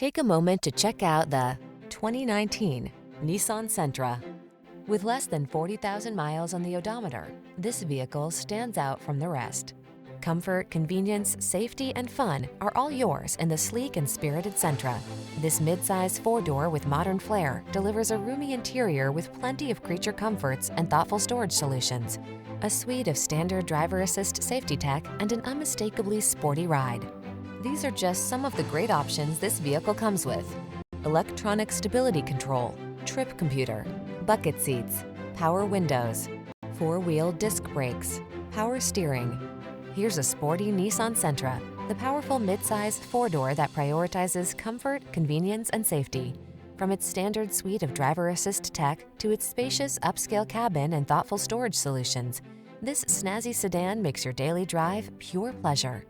Take a moment to check out the 2019 Nissan Sentra. With less than 40,000 miles on the odometer, this vehicle stands out from the rest. Comfort, convenience, safety, and fun are all yours in the sleek and spirited Sentra. This midsize four-door with modern flair delivers a roomy interior with plenty of creature comforts and thoughtful storage solutions, a suite of standard driver assist safety tech, and an unmistakably sporty ride. These are just some of the great options this vehicle comes with: electronic stability control, trip computer, bucket seats, power windows, four-wheel disc brakes, power steering. Here's a sporty Nissan Sentra, the powerful midsize four-door that prioritizes comfort, convenience, and safety. From its standard suite of driver assist tech to its spacious upscale cabin and thoughtful storage solutions, this snazzy sedan makes your daily drive pure pleasure.